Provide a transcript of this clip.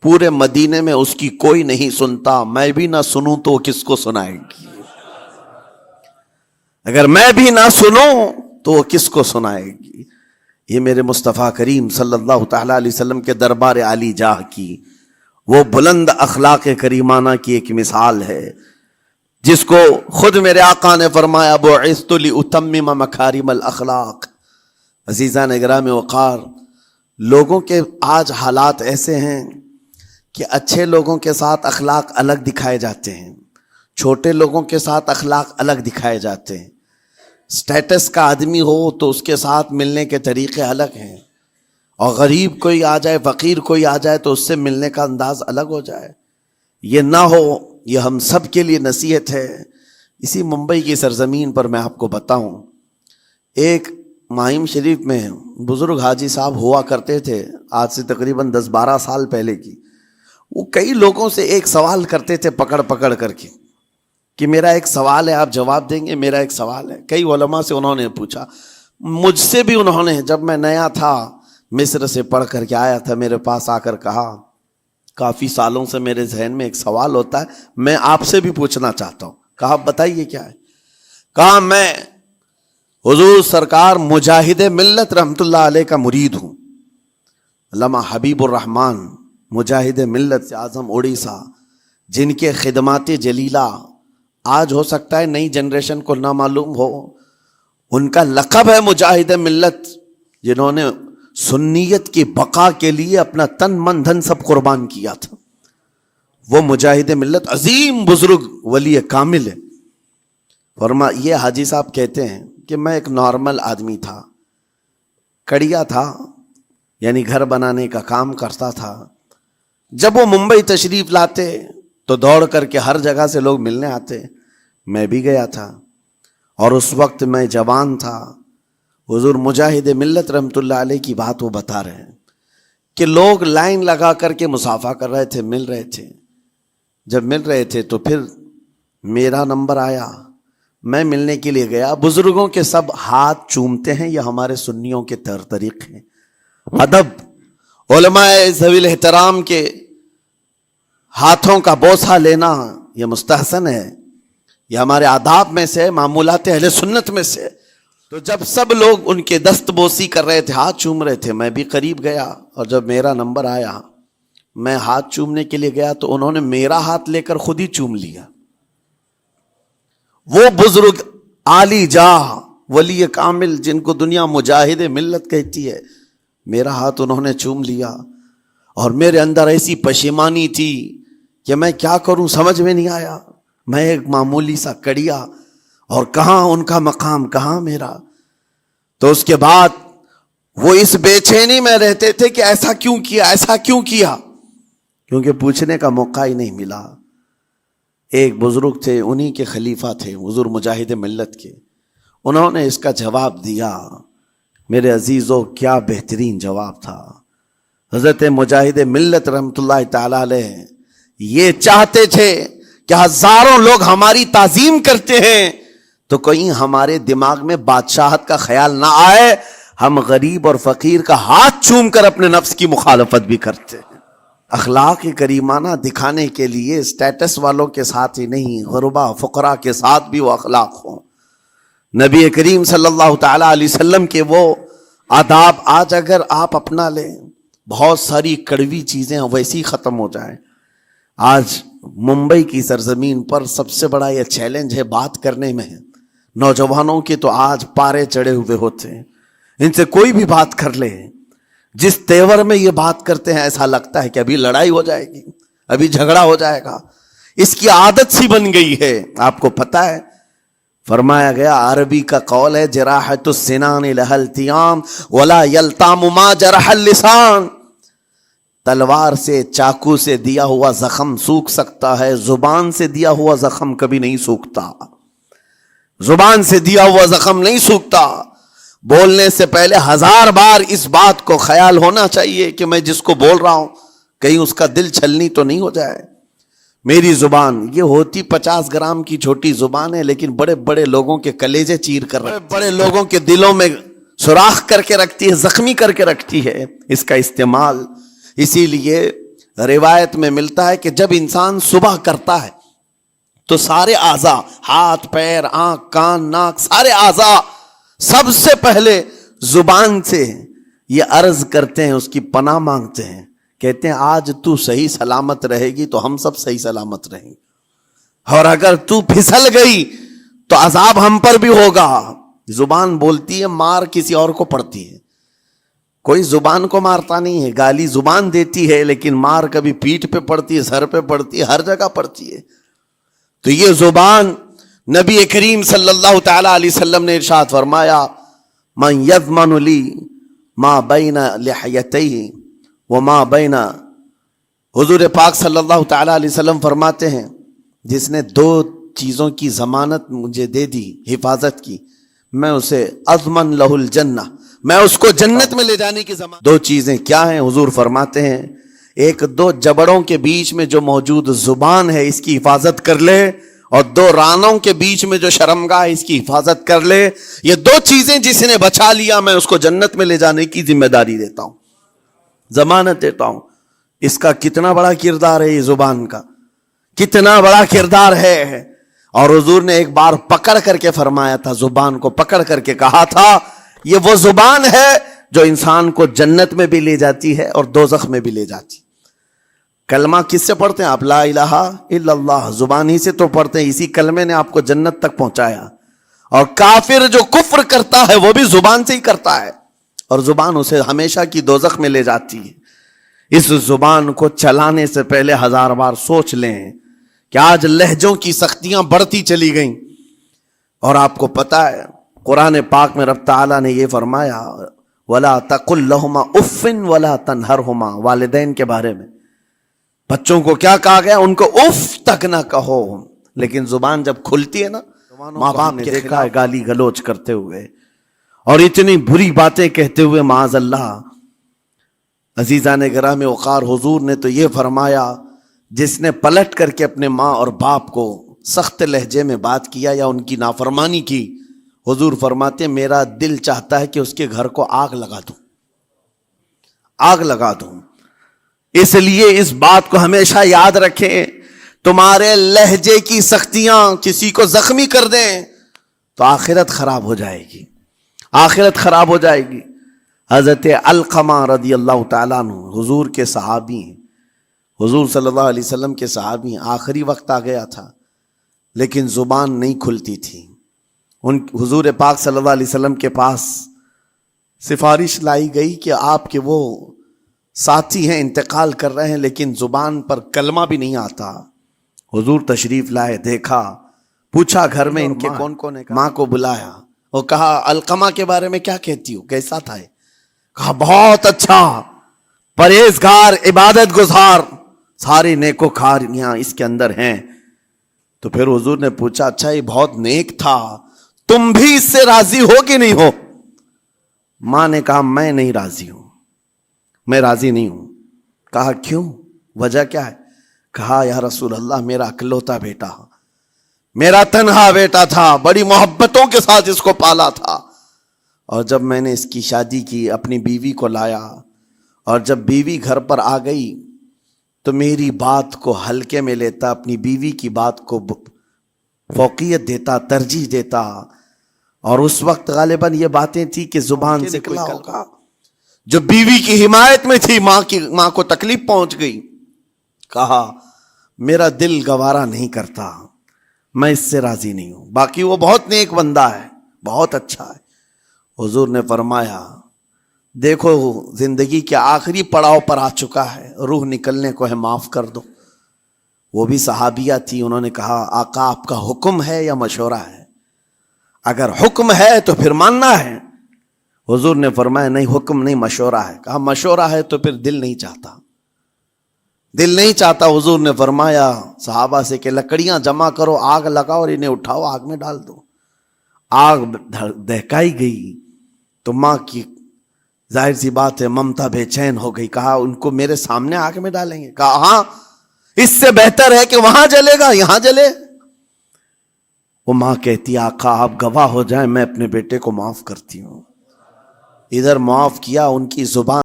پورے مدینے میں اس کی کوئی نہیں سنتا، میں بھی نہ سنوں تو وہ کس کو سنائے گی؟ اگر میں بھی نہ سنوں تو وہ کس کو سنائے گی؟ یہ میرے مصطفیٰ کریم صلی اللہ تعالی علیہ وسلم کے دربار عالی جاہ کی وہ بلند اخلاق کریمانہ کی ایک مثال ہے، جس کو خود میرے آقا نے فرمایا بعثت لأتمم مکارم الاخلاق۔ عزیزان گرام وقار، لوگوں کے آج حالات ایسے ہیں کہ اچھے لوگوں کے ساتھ اخلاق الگ دکھائے جاتے ہیں، چھوٹے لوگوں کے ساتھ اخلاق الگ دکھائے جاتے ہیں۔ سٹیٹس کا آدمی ہو تو اس کے ساتھ ملنے کے طریقے الگ ہیں، اور غریب کوئی آ جائے، فقیر کوئی آ جائے تو اس سے ملنے کا انداز الگ ہو جائے۔ یہ نہ ہو، یہ ہم سب کے لیے نصیحت ہے۔ اسی ممبئی کی سرزمین پر میں آپ کو بتاؤں، ایک ماہم شریف میں بزرگ حاجی صاحب ہوا کرتے تھے، آج سے تقریباً 10-12 سال پہلے کی۔ وہ کئی لوگوں سے ایک سوال کرتے تھے پکڑ پکڑ کر کے کہ میرا ایک سوال ہے، آپ جواب دیں گے، میرا ایک سوال ہے۔ کئی علماء سے انہوں نے پوچھا، مجھ سے بھی انہوں نے، جب میں نیا تھا مصر سے پڑھ کر کے آیا تھا، میرے پاس آ کر کہا کافی سالوں سے میرے ذہن میں ایک سوال ہوتا ہے، میں آپ سے بھی پوچھنا چاہتا ہوں۔ کہا بتائیے کیا ہے؟ کہا میں حضور سرکار مجاہد ملت رحمت اللہ علیہ کا مرید ہوں۔ علامہ حبیب الرحمن مجاہد ملت سے اعظم اڑیسہ، جن کے خدمات جلیلہ آج ہو سکتا ہے نئی جنریشن کو نہ معلوم ہو، ان کا لقب ہے مجاہد ملت، جنہوں نے سنیت کی بقا کے لیے اپنا تن من دھن سب قربان کیا تھا۔ وہ مجاہد ملت عظیم بزرگ ولی کامل ہے۔ فرما یہ حاجی صاحب کہتے ہیں کہ میں ایک نارمل آدمی تھا، کڑیا تھا، یعنی گھر بنانے کا کام کرتا تھا۔ جب وہ ممبئی تشریف لاتے تو دوڑ کر کے ہر جگہ سے لوگ ملنے آتے، میں بھی گیا تھا، اور اس وقت میں جوان تھا۔ حضور مجاہد ملت رحمت اللہ علیہ کی بات وہ بتا رہے ہیں کہ لوگ لائن لگا کر کے مصافحہ کر رہے تھے، مل رہے تھے۔ جب مل رہے تھے تو پھر میرا نمبر آیا، میں ملنے کے لیے گیا۔ بزرگوں کے سب ہاتھ چومتے ہیں، یہ ہمارے سنیوں کے طریقے ہیں۔ ادب، علماء ذوی الاحترام کے ہاتھوں کا بوسہ لینا یہ مستحسن ہے، یہ ہمارے آداب میں سے، معمولات اہل سنت میں سے۔ تو جب سب لوگ ان کے دست بوسی کر رہے تھے، ہاتھ چوم رہے تھے، میں بھی قریب گیا، اور جب میرا نمبر آیا میں ہاتھ چومنے کے لیے گیا تو انہوں نے میرا ہاتھ لے کر خود ہی چوم لیا۔ وہ بزرگ عالی جاہ ولی کامل جن کو دنیا مجاہد ملت کہتی ہے، میرا ہاتھ انہوں نے چوم لیا، اور میرے اندر ایسی پشیمانی تھی کہ میں کیا کروں سمجھ میں نہیں آیا۔ میں ایک معمولی سا کڑیا، اور کہاں ان کا مقام، کہاں میرا۔ تو اس کے بعد وہ اس بے چینی میں رہتے تھے کہ ایسا کیوں کیا، ایسا کیوں کیا، کیونکہ پوچھنے کا موقع ہی نہیں ملا۔ ایک بزرگ تھے، انہی کے خلیفہ تھے حضور مجاہد ملت کے، انہوں نے اس کا جواب دیا۔ میرے عزیزو، کیا بہترین جواب تھا۔ حضرت مجاہد ملت رحمت اللہ تعالی علیہ یہ چاہتے تھے کہ ہزاروں لوگ ہماری تعظیم کرتے ہیں تو کہیں ہمارے دماغ میں بادشاہت کا خیال نہ آئے، ہم غریب اور فقیر کا ہاتھ چوم کر اپنے نفس کی مخالفت بھی کرتے ہیں۔ اخلاق کریمانہ دکھانے کے لیے سٹیٹس والوں کے ساتھ ہی نہیں، غربا فقراء کے ساتھ بھی وہ اخلاق ہوں۔ نبی کریم صلی اللہ تعالی علیہ وسلم کے وہ آداب آج اگر آپ اپنا لیں، بہت ساری کڑوی چیزیں ویسی ختم ہو جائیں۔ آج ممبئی کی سرزمین پر سب سے بڑا یہ چیلنج ہے بات کرنے میں، نوجوانوں کے تو آج پارے چڑھے ہوئے ہوتے ہیں، ان سے کوئی بھی بات کر لے، جس تیور میں یہ بات کرتے ہیں ایسا لگتا ہے کہ ابھی لڑائی ہو جائے گی، ابھی جھگڑا ہو جائے گا۔ اس کی عادت سی بن گئی ہے۔ آپ کو پتہ ہے فرمایا گیا، عربی کا قول ہے، جراحت السنان لها التیام ولا یلتام ما جرح اللسان۔ تلوار سے، چاقو سے دیا ہوا زخم سوکھ سکتا ہے، زبان سے دیا ہوا زخم کبھی نہیں سوکھتا۔ زبان سے دیا ہوا زخم نہیں سوکھتا۔ بولنے سے پہلے 1000 بار اس بات کو خیال ہونا چاہیے کہ میں جس کو بول رہا ہوں کہیں اس کا دل چھلنی تو نہیں ہو جائے۔ میری زبان یہ ہوتی 50 گرام کی چھوٹی زبان ہے، لیکن بڑے بڑے لوگوں کے کلیجے چیر کر رکھتی ہے، بڑے لوگوں کے دلوں میں سوراخ کر کے رکھتی ہے، زخمی کر کے رکھتی ہے اس کا استعمال۔ اسی لیے روایت میں ملتا ہے کہ جب انسان صبح کرتا ہے تو سارے اعضاء، ہاتھ پیر آنکھ کان ناک، سارے اعضاء سب سے پہلے زبان سے یہ عرض کرتے ہیں، اس کی پناہ مانگتے ہیں، کہتے ہیں آج تو صحیح سلامت رہے گی تو ہم سب صحیح سلامت رہیں گے، اور اگر تو پھسل گئی تو عذاب ہم پر بھی ہوگا۔ زبان بولتی ہے، مار کسی اور کو پڑتی ہے، کوئی زبان کو مارتا نہیں ہے، گالی زبان دیتی ہے لیکن مار کبھی پیٹھ پہ پڑتی ہے، سر پہ پڑتی ہے، ہر جگہ پڑتی ہے۔ تو یہ زبان، نبی کریم صلی اللہ تعالی علیہ وسلم نے ارشاد فرمایا، من یضمن لی ما بین لحیتیہ وما بین، حضور پاک صلی اللہ تعالی علیہ وسلم فرماتے ہیں جس نے دو چیزوں کی ضمانت مجھے دے دی، حفاظت کی، میں اسے اضمن لہ الجنہ، میں اس کو جنت میں لے جانے کی ضمانت۔ دو چیزیں کیا ہیں؟ حضور فرماتے ہیں ایک دو جبڑوں کے بیچ میں جو موجود زبان ہے اس کی حفاظت کر لے، اور دو رانوں کے بیچ میں جو شرمگاہ ہے اس کی حفاظت کر لے، یہ دو چیزیں جس نے بچا لیا میں اس کو جنت میں لے جانے کی ذمہ داری دیتا ہوں، ضمانت دیتا ہوں۔ اس کا کتنا بڑا کردار ہے، یہ زبان کا کتنا بڑا کردار ہے۔ اور حضور نے ایک بار پکڑ کر کے فرمایا تھا، زبان کو پکڑ کر کے کہا تھا یہ وہ زبان ہے جو انسان کو جنت میں بھی لے جاتی ہے اور دوزخ میں بھی لے جاتی۔ کلمہ کس سے پڑھتے ہیں آپ؟ لا الہ الا اللہ، زبان ہی سے تو پڑھتے ہیں، اسی کلمے نے آپ کو جنت تک پہنچایا۔ اور کافر جو کفر کرتا ہے وہ بھی زبان سے ہی کرتا ہے، اور زبان اسے ہمیشہ کی دوزخ میں لے جاتی ہے۔ اس زبان کو چلانے سے پہلے 1000 بار سوچ لیں کہ آج لہجوں کی سختیاں بڑھتی چلی گئیں، اور آپ کو پتا ہے قرآن پاک میں رب تعالیٰ نے یہ فرمایا وَلَا تَقُلْ لَهُمَا اُفٍّ وَلَا تَنْهَرْهُمَا، والدین کے بارے میں بچوں کو کیا کہا گیا؟ ان کو اف تک نہ کہو۔ لیکن زبان جب کھلتی ہے نا، ماں باپ کے دیکھا ہے گالی گلوچ کرتے ہوئے اور اتنی بری باتیں کہتے ہوئے، معاذ اللہ۔ عزیزان گرامی وقار، حضور نے تو یہ فرمایا جس نے پلٹ کر کے اپنے ماں اور باپ کو سخت لہجے میں بات کیا یا ان کی نافرمانی کی، حضور فرماتے میرا دل چاہتا ہے کہ اس کے گھر کو آگ لگا دوں، آگ لگا دوں۔ اس لیے اس بات کو ہمیشہ یاد رکھیں، تمہارے لہجے کی سختیاں کسی کو زخمی کر دیں تو آخرت خراب ہو جائے گی، آخرت خراب ہو جائے گی۔ حضرت علقمہ رضی اللہ تعالیٰ عنہ حضور کے صحابی ہیں، حضور صلی اللہ علیہ وسلم کے صحابی ہیں، آخری وقت آ گیا تھا لیکن زبان نہیں کھلتی تھی۔ حضور پاک صلی اللہ علیہ وسلم کے پاس سفارش لائی گئی کہ آپ کے وہ ساتھی ہیں انتقال کر رہے ہیں لیکن زبان پر کلمہ بھی نہیں آتا۔ حضور تشریف لائے، دیکھا، پوچھا گھر میں ان کے کون کون ہے، ماں کو بلایا اور کہا علقمہ کے بارے میں کیا کہتی ہو، کیسا تھا؟ کہا بہت اچھا، پرہیزگار، عبادت گزار، سارے نیکوکاریاں اس کے اندر ہیں۔ تو پھر حضور نے پوچھا اچھا یہ بہت نیک تھا، تم بھی اس سے راضی ہو کہ نہیں ہو؟ ماں نے کہا میں نہیں راضی ہوں، میں راضی نہیں ہوں۔ کہا کیوں، وجہ کیا ہے؟ کہا یا رسول اللہ میرا اکلوتا بیٹا، میرا تنہا بیٹا تھا، بڑی محبتوں کے ساتھ اس کو پالا تھا، اور جب میں نے اس کی شادی کی اپنی بیوی کو لایا، اور جب بیوی گھر پر آ گئی تو میری بات کو ہلکے میں لیتا، اپنی بیوی کی بات کو فوقیت دیتا، ترجیح دیتا، اور اس وقت غالباً یہ باتیں تھی کہ زبان سے نکلا ہوگا، جو بیوی کی حمایت میں تھی، ماں کو تکلیف پہنچ گئی۔ کہا میرا دل گوارا نہیں کرتا، میں اس سے راضی نہیں ہوں، باقی وہ بہت نیک بندہ ہے، بہت اچھا ہے۔ حضور نے فرمایا دیکھو زندگی کے آخری پڑاؤ پر آ چکا ہے، روح نکلنے کو ہے، معاف کر دو۔ وہ بھی صحابیہ تھی، انہوں نے کہا آقا آپ کا حکم ہے یا مشورہ ہے؟ اگر حکم ہے تو پھر ماننا ہے۔ حضور نے فرمایا نہیں، حکم نہیں، مشورہ ہے۔ کہا مشورہ ہے تو پھر دل نہیں چاہتا، دل نہیں چاہتا۔ حضور نے فرمایا صحابہ سے کہ لکڑیاں جمع کرو، آگ لگاؤ اور انہیں اٹھاؤ، آگ میں ڈال دو۔ آگ دہکائی گئی تو ماں کی ظاہر سی بات ہے ممتا بے چین ہو گئی۔ کہا ان کو میرے سامنے آگ میں ڈالیں گے؟ کہا ہاں، اس سے بہتر ہے کہ وہاں جلے گا، یہاں جلے۔ وہ ماں کہتی آقا آپ گواہ ہو جائیں، میں اپنے بیٹے کو معاف کرتی ہوں۔ ادھر معاف کیا، ان کی زبان